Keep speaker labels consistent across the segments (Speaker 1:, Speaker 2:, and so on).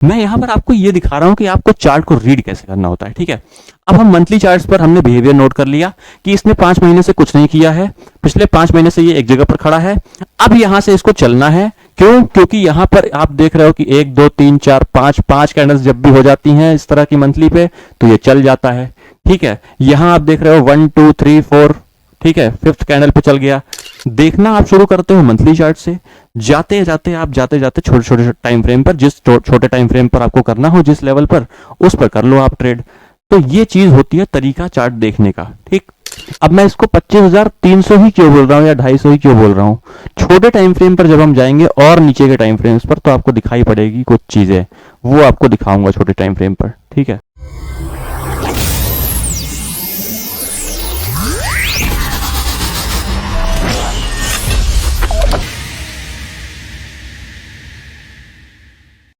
Speaker 1: मैं यहाँ पर आपको ये दिखा रहा हूँ कि आपको चार्ट को रीड कैसे करना होता है। ठीक है, अब हम मंथली चार्ट्स पर हमने बिहेवियर नोट कर लिया कि इसने 5 महीने से कुछ नहीं किया है, पिछले 5 महीने से ये एक जगह पर खड़ा है। अब यहाँ से इसको चलना है। क्यों? क्योंकि यहाँ पर आप देख रहे हो कि 1 2 3 4 5 5 कैंडल्स जब भी हो जाती हैं इस तरह की मंथली पे तो ये चल जाता है। ठीक है, यहाँ आप देख रहे हो 1 2 3 4, ठीक है, 5th कैंडल पे चल गया। देखना आप शुरू करते हो मंथली चार्ट से, जाते जाते छोटे छोटे टाइम फ्रेम पर, जिस छोटे टाइम फ्रेम पर आपको करना हो, जिस लेवल पर, उस पर कर लो आप ट्रेड। तो ये चीज होती है तरीका चार्ट देखने का। ठीक, अब मैं इसको 25,300 ही क्यों बोल रहा हूँ या 250 ही क्यों बोल रहा हूँ? छोटे टाइम फ्रेम पर जब हम जाएंगे और नीचे के टाइम फ्रेम्स पर तो आपको दिखाई पड़ेगी कुछ चीजें, वो आपको दिखाऊंगा छोटे टाइम फ्रेम पर। ठीक है,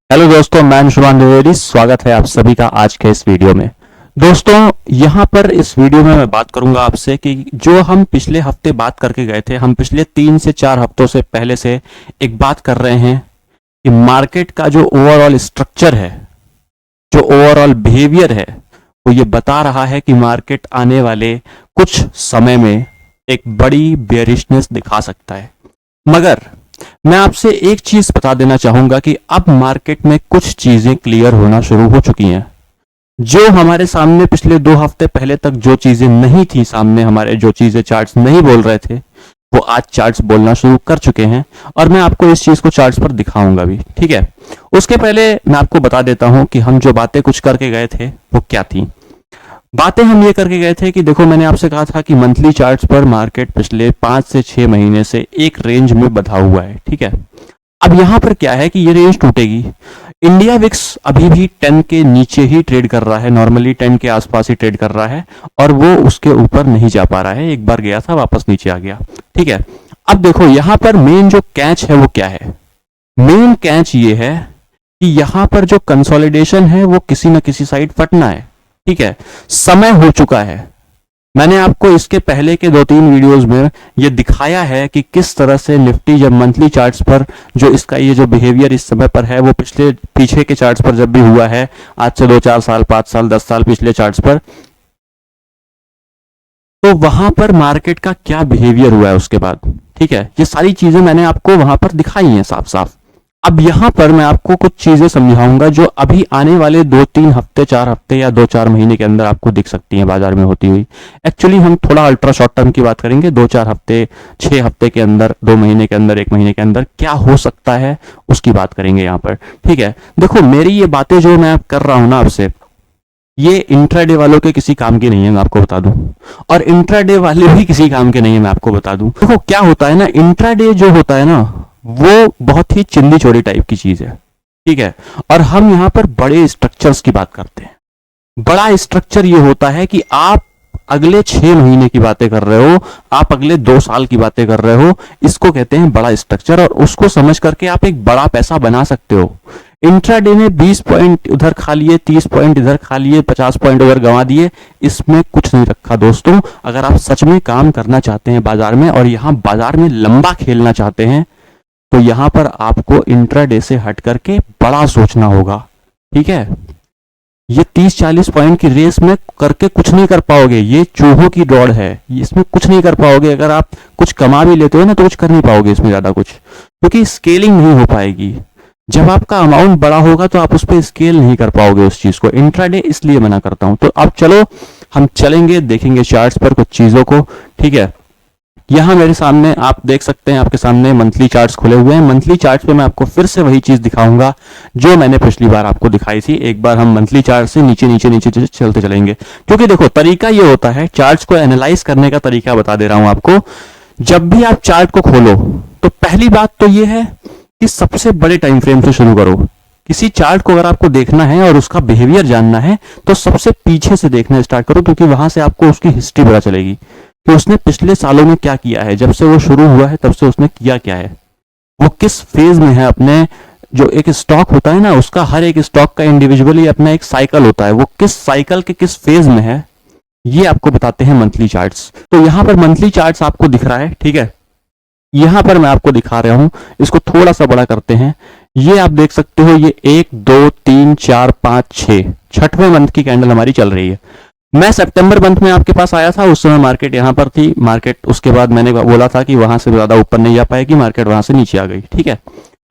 Speaker 1: हेलो दोस्तों, मैं अंशुमान द्विवेदी, स्वागत है आप सभी का आज के इस वीडियो में। दोस्तों, यहाँ पर इस वीडियो में मैं बात करूंगा आपसे कि जो हम पिछले हफ्ते बात करके गए थे, हम पिछले 3 से 4 हफ्तों से पहले से एक बात कर रहे हैं कि मार्केट का जो ओवरऑल स्ट्रक्चर है, जो ओवरऑल बिहेवियर है, वो ये बता रहा है कि मार्केट आने वाले कुछ समय में एक बड़ी बेयरिशनेस दिखा सकता है। मगर मैं आपसे एक चीज बता देना चाहूंगा कि अब मार्केट में कुछ चीजें क्लियर होना शुरू हो चुकी हैं। जो हमारे सामने पिछले 2 हफ्ते पहले तक जो चीजें नहीं थी सामने, हमारे जो चीजें चार्ट्स नहीं बोल रहे थे, वो आज चार्ट्स बोलना शुरू कर चुके हैं और मैं आपको इस चीज को चार्ट्स पर दिखाऊंगा भी। ठीक है, उसके पहले मैं आपको बता देता हूं कि हम जो बातें कुछ करके गए थे वो क्या थी। बातें हम ये करके गए थे कि देखो, मैंने आपसे कहा था कि मंथली चार्ट्स पर मार्केट पिछले 5 से 6 महीने से एक रेंज में बंधा हुआ है। ठीक है, अब यहां पर क्या है कि ये रेंज टूटेगी। इंडिया विक्स अभी भी 10 के नीचे ही ट्रेड कर रहा है, नॉर्मली 10 के आसपास ही ट्रेड कर रहा है और वो उसके ऊपर नहीं जा पा रहा है। एक बार गया था, वापस नीचे आ गया। ठीक है, अब देखो यहां पर मेन जो कैच है वो क्या है? मेन कैच ये है कि यहां पर जो कंसोलिडेशन है वो किसी न किसी साइड फटना है। ठीक है, समय हो चुका है। मैंने आपको इसके पहले के 2-3 वीडियोस में ये दिखाया है कि किस तरह से निफ्टी जब मंथली चार्ट्स पर जो इसका ये जो बिहेवियर इस समय पर है वो पीछे के चार्ट्स पर जब भी हुआ है, आज से 2-4 साल, 5 साल, 10 साल पिछले चार्ट्स पर, तो वहां पर मार्केट का क्या बिहेवियर हुआ है उसके बाद। ठीक है, ये सारी चीजें मैंने आपको वहां पर दिखाई हैं साफ साफ। अब यहां पर मैं आपको कुछ चीजें समझाऊंगा जो अभी आने वाले 2-3 हफ्ते, 4 हफ्ते या 2-4 महीने के अंदर आपको दिख सकती हैं बाजार में होती हुई। एक्चुअली हम थोड़ा अल्ट्रा शॉर्ट टर्म की बात करेंगे, 2-4 हफ्ते, 6 हफ्ते के अंदर, 2 महीने के अंदर, 1 महीने के अंदर क्या हो सकता है उसकी बात करेंगे यहाँ पर। ठीक है, देखो मेरी ये बातें जो मैं कर रहा हूं ना आपसे, ये इंट्राडे वालों के किसी काम के नहीं है, मैं आपको बता दूं, और इंट्राडे वाले भी किसी काम के नहीं है, मैं आपको बता दूं। देखो क्या होता है ना, इंट्राडे जो होता है ना वो बहुत ही चिंदी चोरी टाइप की चीज है। ठीक है, और हम यहां पर बड़े स्ट्रक्चर्स की बात करते हैं। बड़ा स्ट्रक्चर ये होता है कि आप अगले 6 महीने की बातें कर रहे हो, आप अगले 2 साल की बातें कर रहे हो, इसको कहते हैं बड़ा स्ट्रक्चर, और उसको समझ करके आप एक बड़ा पैसा बना सकते हो। इंट्राडे में 20 पॉइंट उधर खा लिए, 30 पॉइंट इधर खा लिए, 50 पॉइंट उधर गंवा दिए, इसमें कुछ नहीं रखा दोस्तों। अगर आप सच में काम करना चाहते हैं बाजार में और यहां बाजार में लंबा खेलना चाहते हैं तो यहां पर आपको इंट्राडे से हट करके बड़ा सोचना होगा। ठीक है, ये 30-40 पॉइंट की रेस में करके कुछ नहीं कर पाओगे, ये चूहों की दौड़ है, इसमें कुछ नहीं कर पाओगे। अगर आप कुछ कमा भी लेते हो ना तो कुछ कर नहीं पाओगे इसमें ज्यादा कुछ, क्योंकि स्केलिंग नहीं हो पाएगी। जब आपका अमाउंट बड़ा होगा तो आप उस पर स्केल नहीं कर पाओगे उस चीज को। इंट्राडे इसलिए मना करता हूं। तो अब चलो हम चलेंगे, देखेंगे चार्ट्स पर कुछ चीजों को। ठीक है, यहां मेरे सामने आप देख सकते हैं, आपके सामने मंथली चार्ट्स खुले हुए हैं। मंथली चार्ट्स पे मैं आपको फिर से वही चीज दिखाऊंगा जो मैंने पिछली बार आपको दिखाई थी। एक बार हम मंथली चार्ट से नीचे नीचे नीचे चलते चलेंगे, क्योंकि देखो तरीका ये होता है, चार्ट्स को एनालाइज करने का तरीका बता दे रहा हूं आपको। जब भी आप चार्ट को खोलो तो पहली बात तो ये है कि सबसे बड़े टाइम फ्रेम से शुरू करो। किसी चार्ट को अगर आपको देखना है और उसका बिहेवियर जानना है तो सबसे पीछे से देखना स्टार्ट करो, क्योंकि वहां से आपको उसकी हिस्ट्री पता चलेगी कि उसने पिछले सालों में क्या किया है, जब से वो शुरू हुआ है तब से उसने किया क्या है, वो किस फेज में है। अपने जो एक स्टॉक होता है ना, उसका हर एक स्टॉक का इंडिविजुअली अपना एक साइकिल होता है, वो किस साइकिल के किस फेज में है, ये आपको बताते हैं मंथली चार्ट्स। तो यहां पर मंथली चार्ट्स आपको दिख रहा है। ठीक है, यहां पर मैं आपको दिखा रहा हूं, इसको थोड़ा सा बड़ा करते हैं। ये आप देख सकते हो, ये 1 2 3 4 5 6 छठवें मंथ की कैंडल हमारी चल रही है। मैं सितंबर मंथ में आपके पास आया था, उस समय मार्केट यहां पर थी। मार्केट उसके बाद मैंने बोला था कि वहां से ज्यादा ऊपर नहीं जा पाएगी, मार्केट वहां से नीचे आ गई, ठीक है।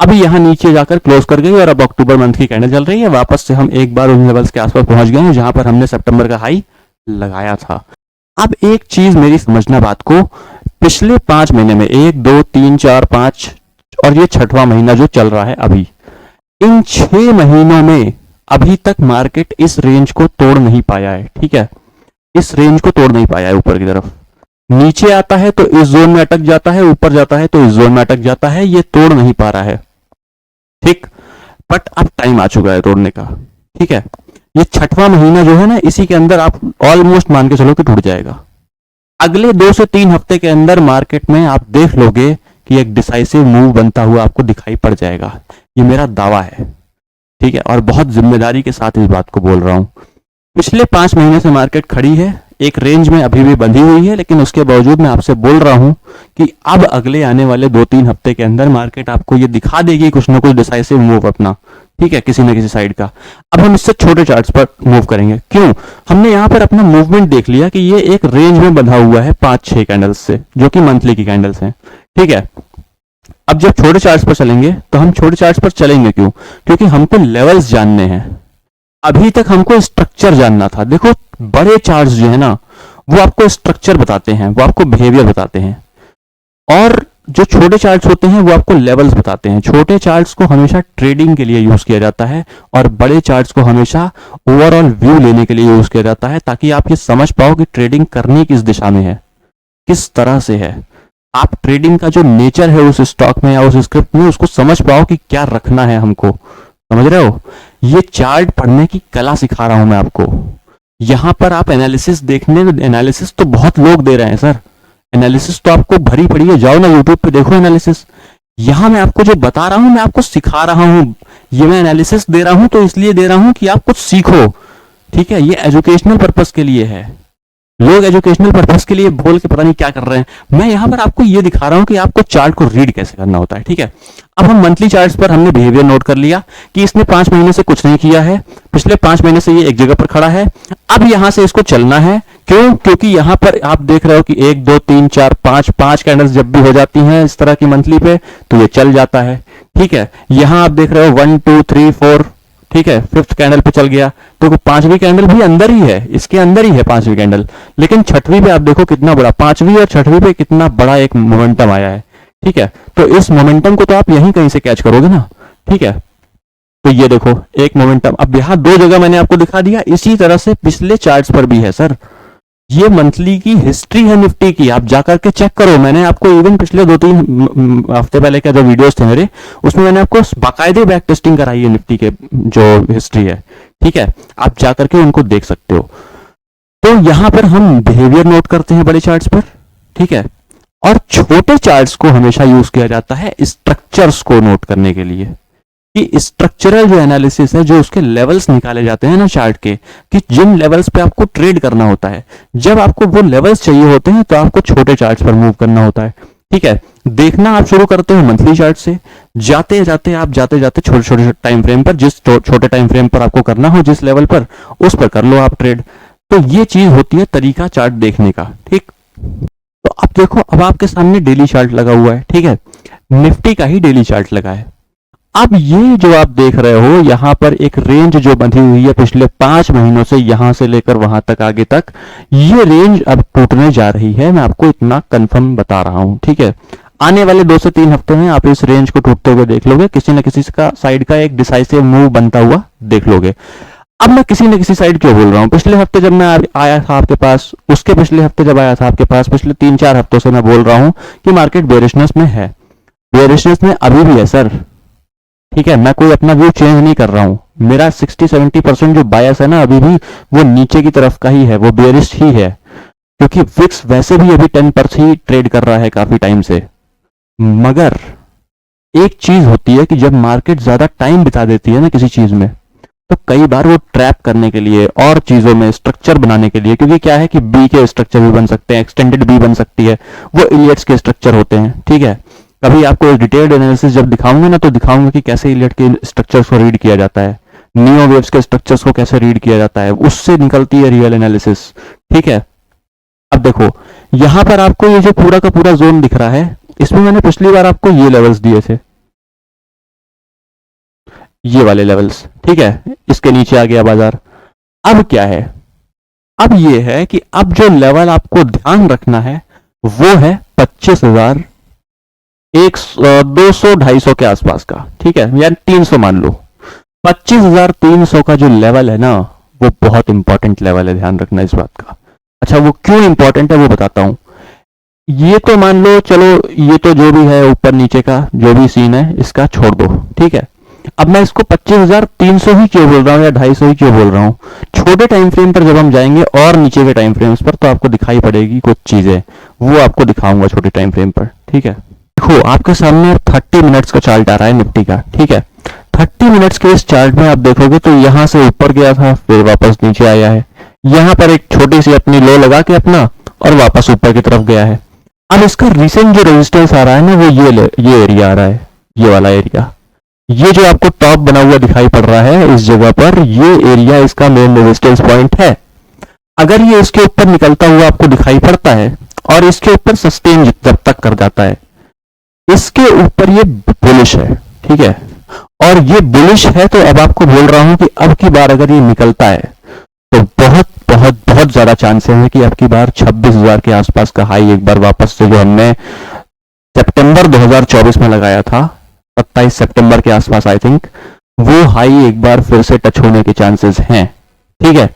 Speaker 1: अभी यहाँ नीचे जाकर क्लोज कर गई और अब अक्टूबर मंथ की कैंडल चल रही है। वापस से हम एक बार उन लेवल्स के आसपास पहुंच गए हैं जहां पर हमने सितंबर का हाई लगाया था। अब एक चीज मेरी समझना बात को, पिछले 5 महीने में 1 2 3 4 5 और ये छठवां महीना जो चल रहा है अभी, इन 6 महीनों में अभी तक मार्केट इस रेंज को तोड़ नहीं पाया है, ठीक है। इस रेंज को तोड़ नहीं पाया है। ऊपर की तरफ नीचे आता है तो इस जोन में अटक जाता है, ऊपर जाता है तो इस जोन में अटक जाता है, ये तोड़ नहीं पा रहा है, ठीक। बट अब टाइम आ चुका है तोड़ने का, ठीक है। ये छठवां महीना जो है ना, इसी के अंदर आप ऑलमोस्ट मान के चलो कि टूट जाएगा। अगले 2 से 3 हफ्ते के अंदर मार्केट में आप देख लोगे कि एक डिसाइसिव मूव बनता हुआ आपको दिखाई पड़ जाएगा। ये मेरा दावा है, ठीक है, और बहुत जिम्मेदारी के साथ इस बात को बोल रहा हूं। पिछले 5 महीने से मार्केट खड़ी है, एक रेंज में अभी भी बंधी हुई है, लेकिन उसके बावजूद मैं आपसे बोल रहा हूं कि अब अगले आने वाले 2-3 हफ्ते के अंदर मार्केट आपको ये दिखा देगी कुछ ना कुछ डिसाइसिव मूव अपना, ठीक है, किसी न किसी साइड का। अब हम इससे छोटे चार्ट्स पर मूव करेंगे। क्यों? हमने यहां पर अपना मूवमेंट देख लिया कि ये एक रेंज में बंधा हुआ है 5-6 कैंडल्स से, जो कि मंथली की कैंडल्स हैं, ठीक है। अब जब छोटे चार्ट्स पर चलेंगे तो हम छोटे चार्ट्स पर चलेंगे क्यों? क्योंकि हमको लेवल्स जानने हैं। अभी तक हमको स्ट्रक्चर जानना था। देखो, बड़े चार्ट्स जो है ना, वो आपको स्ट्रक्चर बताते हैं, वो आपको बिहेवियर बताते हैं, और जो छोटे चार्ट्स होते हैं वो आपको लेवल्स बताते हैं। छोटे चार्ट्स को हमेशा ट्रेडिंग के लिए यूज किया जाता है और बड़े चार्ट्स को हमेशा ओवरऑल व्यू लेने के लिए यूज किया जाता है, ताकि आप ये समझ पाओ कि ट्रेडिंग करनी किस दिशा में है, किस तरह से है। आप ट्रेडिंग का जो नेचर है उस स्टॉक में या उस स्क्रिप्ट में, उसको समझ पाओ कि क्या रखना है हमको। समझ रहे हो? ये चार्ट पढ़ने की कला सिखा रहा हूं मैं आपको। यहां पर आप एनालिसिस देखने, एनालिसिस तो बहुत लोग दे रहे हैं सर, एनालिसिस तो आपको भरी पड़ी है, जाओ ना यूट्यूब पे देखो एनालिसिस। यहां मैं आपको जो बता रहा हूं, मैं आपको सिखा रहा हूं। ये मैं एनालिसिस दे रहा हूं तो इसलिए दे रहा हूं कि आप कुछ सीखो, ठीक है। ये एजुकेशनल पर्पस के लिए है। लोग एजुकेशनल पर्पस के लिए बोल के पता नहीं क्या कर रहे हैं। मैं यहां पर आपको ये दिखा रहा हूं कि आपको चार्ट को रीड कैसे करना होता है, ठीक है। अब हम मंथली चार्ट्स पर हमने बिहेवियर नोट कर लिया कि इसने 5 महीने से कुछ नहीं किया है, पिछले 5 महीने से ये एक जगह पर खड़ा है। अब यहां से इसको चलना है। क्यों? क्योंकि यहां पर आप देख रहे हो कि 1 2 3 4 5 कैंडल्स जब भी हो जाती हैं इस तरह की मंथली पे, तो ये चल जाता है, ठीक है। यहां आप देख रहे हो 1 2 3 4, ठीक है, 5th कैंडल पे चल गया, तो 5वीं कैंडल भी अंदर ही है, इसके अंदर ही है 5वीं कैंडल। लेकिन 6वीं पे आप देखो कितना बड़ा, 5वीं और 6वीं पे कितना बड़ा एक मोमेंटम आया है, ठीक है। तो इस मोमेंटम को तो आप यहीं कहीं से कैच करोगे ना, ठीक है। तो ये देखो एक मोमेंटम, अब यहां 2 जगह मैंने आपको दिखा दिया। इसी तरह से पिछले चार्ट्स पर भी है सर। ये मंथली की हिस्ट्री है निफ्टी की, आप जाकर के चेक करो। मैंने आपको इवन पिछले 2-3 हफ्ते पहले के जो वीडियोस थे मेरे, उसमें मैंने आपको बाकायदे बैक टेस्टिंग कराई है निफ्टी के जो हिस्ट्री है, ठीक है। आप जाकर के उनको देख सकते हो। तो यहां पर हम बिहेवियर नोट करते हैं बड़े चार्ट्स पर, ठीक है, और छोटे चार्ट्स को हमेशा यूज किया जाता है स्ट्रक्चर्स को नोट करने के लिए, कि स्ट्रक्चरल जो एनालिसिस है, जो उसके लेवल्स निकाले जाते हैं ना चार्ट के, कि जिन लेवल्स पे आपको ट्रेड करना होता है, जब आपको वो लेवल्स चाहिए होते हैं तो आपको छोटे चार्ट्स पर मूव करना होता है, ठीक है। देखना आप शुरू करते हो मंथली चार्ट से, जाते जाते छोटे छोटे टाइम फ्रेम पर, जिस छोटे टाइम फ्रेम पर आपको करना हो, जिस लेवल पर, उस पर कर लो आप ट्रेड। तो ये चीज होती है तरीका चार्ट देखने का, ठीक। तो अब देखो, अब आपके सामने डेली चार्ट लगा हुआ है, ठीक है, निफ्टी का ही डेली चार्ट लगा है। अब ये जो आप देख रहे हो, यहां पर एक रेंज जो बंधी हुई है पिछले 5 महीनों से, यहां से लेकर वहां तक आगे तक, ये रेंज अब टूटने जा रही है। मैं आपको इतना कंफर्म बता रहा हूं, ठीक है। आने वाले 2 से 3 हफ्ते में आप इस रेंज को टूटते हुए देख लोगे, किसी न किसी का साइड का एक डिसाइसिव मूव बनता हुआ देख लोगे। अब मैं किसी न किसी साइड क्यों बोल रहा हूं? पिछले हफ्ते जब मैं आया था आपके पास, उसके पिछले हफ्ते जब आया था आपके पास, पिछले 3-4 हफ्तों से मैं बोल रहा हूं कि मार्केट बेरिशनेस में है। बेरिशनेस में अभी भी है सर, ठीक है। मैं कोई अपना व्यू चेंज नहीं कर रहा हूं। मेरा 60-70% जो बायस है ना, अभी भी वो नीचे की तरफ का ही है, वो बेरिश ही है, क्योंकि विक्स वैसे भी अभी 10% ही ट्रेड कर रहा है काफी टाइम से। मगर एक चीज होती है कि जब मार्केट ज्यादा टाइम बिता देती है ना किसी चीज में, तो कई बार वो ट्रैप करने के लिए और चीजों में स्ट्रक्चर बनाने के लिए, क्योंकि क्या है कि बी के स्ट्रक्चर भी बन सकते हैं, एक्सटेंडेड बी बन सकती है, वो इलियट्स के स्ट्रक्चर होते हैं, ठीक है। कभी आपको डिटेल्ड एनालिसिस जब दिखाऊंगा ना, तो दिखाऊंगा कि कैसे इलियट के स्ट्रक्चर्स को रीड किया जाता है, नियो वेव्स के स्ट्रक्चर्स को कैसे रीड किया जाता है, उससे निकलती है रियल एनालिसिस। ठीक है, अब देखो यहां पर आपको ये जो पूरा का पूरा जोन दिख रहा है, इसमें मैंने पिछली बार आपको ये लेवल्स दिए थे, ये वाले लेवल्स। ठीक है, इसके नीचे आ गया बाजार। अब क्या है, अब ये है कि अब जो लेवल आपको ध्यान रखना है वो है 25,000 200 250 के आसपास का। ठीक है, या 300 मान लो। 25,300 का जो लेवल है ना, वो बहुत इंपॉर्टेंट लेवल है, ध्यान रखना इस बात का। अच्छा, वो क्यों इंपॉर्टेंट है वो बताता हूं। ये तो मान लो, चलो ये तो जो भी है ऊपर नीचे का जो भी सीन है इसका छोड़ दो। ठीक है, अब मैं इसको 25,300 ही क्यों बोल रहा हूँ या 250 ही क्यों बोल रहा हूँ, छोटे टाइम फ्रेम पर जब हम जाएंगे और नीचे के टाइम फ्रेम्स पर, तो आपको दिखाई पड़ेगी कुछ चीजें, वो आपको दिखाऊंगा छोटे टाइम फ्रेम पर। ठीक है, देखो आपके सामने 30 मिनट्स का चार्ट आ रहा है निफ्टी का। ठीक है, 30 मिनट्स के इस चार्ट में आप देखोगे तो यहां से ऊपर गया था, फिर वापस नीचे आया है, यहां पर एक छोटी सी अपनी लो लगा के अपना, और वापस ऊपर की तरफ गया है। अब इसका रिसेंट जो रेजिस्टेंस आ रहा है ना, वो ये एरिया आ रहा है, ये वाला एरिया, ये जो आपको टॉप बना हुआ दिखाई पड़ रहा है इस जगह पर, ये एरिया इसका मेन रेजिस्टेंस पॉइंट है। अगर ये इसके ऊपर निकलता हुआ आपको दिखाई पड़ता है और इसके ऊपर सस्टेन जब तक कर जाता है, इसके ऊपर ये बुलिश है। ठीक है, और ये बुलिश है, तो अब आपको बोल रहा हूं कि अब की बार अगर ये निकलता है तो बहुत बहुत बहुत ज्यादा चांसेस है कि अब की बार 26,000 के आसपास का हाई एक बार वापस से, जो हमने सितंबर 2024 में लगाया था 27 सितंबर के आसपास आई थिंक, वो हाई एक बार फिर से टच होने के चांसेस हैं। ठीक है,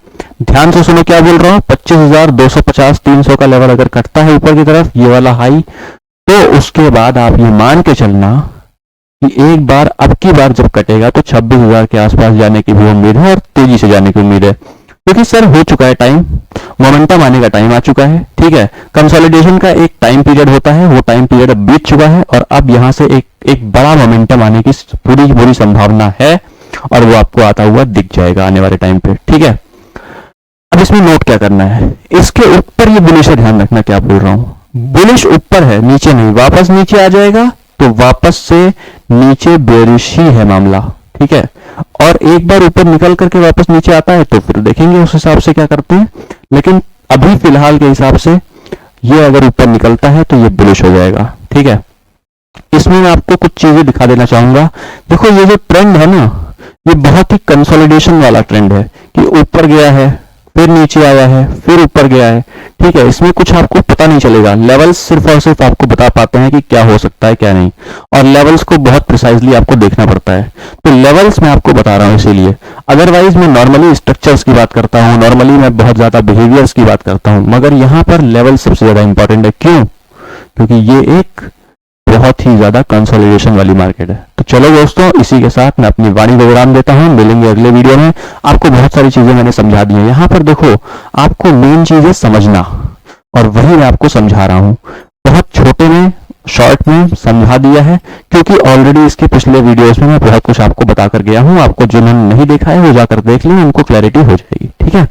Speaker 1: ध्यान से सुनो क्या बोल रहा हूं। 25,250 300 का लेवल अगर कटता है ऊपर की तरफ, ये वाला हाई, तो उसके बाद आप ये मान के चलना कि एक बार अब की बार जब कटेगा तो 26,000 के आसपास जाने की भी उम्मीद है, और तेजी से जाने की उम्मीद है, क्योंकि सर हो चुका है टाइम, मोमेंटम आने का टाइम आ चुका है। ठीक है, कंसोलिडेशन का एक टाइम पीरियड होता है, वो टाइम पीरियड अब बीत चुका है, और अब यहां से एक बड़ा मोमेंटम आने की पूरी संभावना है, और वो आपको आता हुआ दिख जाएगा आने वाले टाइम पे। ठीक है, अब इसमें नोट क्या करना है, इसके ऊपर ये बुलिश है, ध्यान रखना क्या बोल रहा हूं, बुलिश ऊपर है, नीचे नहीं। वापस नीचे आ जाएगा तो वापस से नीचे बेरिश ही है मामला। ठीक है, और एक बार ऊपर निकल करके वापस नीचे आता है तो फिर देखेंगे उस हिसाब से क्या करते हैं, लेकिन अभी फिलहाल के हिसाब से ये अगर ऊपर निकलता है तो ये बुलिश हो जाएगा। ठीक है, इसमें मैं आपको कुछ चीजें दिखा देना चाहूंगा। देखो ये जो ट्रेंड है ना, ये बहुत ही कंसोलिडेशन वाला ट्रेंड है, कि ऊपर गया है, फिर नीचे आया है, फिर ऊपर गया है। ठीक है, इसमें कुछ आपको पता नहीं चलेगा, लेवल्स सिर्फ और सिर्फ आपको बता पाते हैं कि क्या हो सकता है क्या नहीं, और लेवल्स को बहुत प्रिसाइजली आपको देखना पड़ता है। तो लेवल्स मैं आपको बता रहा हूं इसीलिए, अदरवाइज मैं नॉर्मली स्ट्रक्चर्स की बात करता हूं, नॉर्मली मैं बहुत ज्यादा बिहेवियर्स की बात करता हूं, मगर यहां पर लेवल सबसे ज्यादा इंपॉर्टेंट है। क्यों? क्योंकि ये एक बहुत ही ज्यादा कंसोलिडेशन वाली मार्केट है। तो चलो दोस्तों, इसी के साथ मैं अपनी वाणी को विराम देता हूं, मिलेंगे अगले वीडियो में। आपको बहुत सारी चीजें मैंने समझा दी हैं, यहां पर देखो आपको मेन चीज है समझना, और वही मैं आपको समझा रहा हूं, बहुत छोटे में शॉर्ट में समझा दिया है, क्योंकि ऑलरेडी इसके पिछले वीडियोस में मैं बहुत कुछ आपको बताकर गया हूं। आपको जिन्होंने नहीं देखा है वो जाकर देख लें, उनको क्लैरिटी हो जाएगी। ठीक है,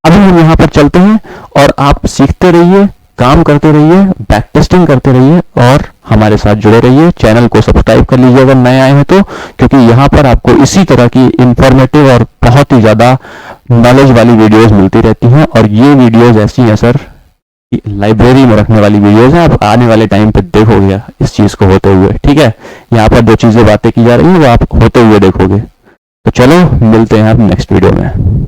Speaker 1: अभी हम यहां पर चलते हैं, और आप सीखते रहिए, काम करते रहिए, बैक टेस्टिंग करते रहिए, और हमारे साथ जुड़े रहिए। चैनल को सब्सक्राइब कर लीजिए अगर नए आए हैं तो, क्योंकि यहाँ पर आपको इसी तरह की इंफॉर्मेटिव और बहुत ही ज्यादा नॉलेज वाली वीडियोस मिलती रहती हैं। और ये वीडियोस ऐसी हैं सर, लाइब्रेरी में रखने वाली वीडियोस हैं, आप आने वाले टाइम पे देखोगे इस चीज को होते हुए। ठीक है, यहाँ पर जो चीजें बातें की जा रही हैं वो आप होते हुए देखोगे। तो चलो मिलते हैं आप नेक्स्ट वीडियो में।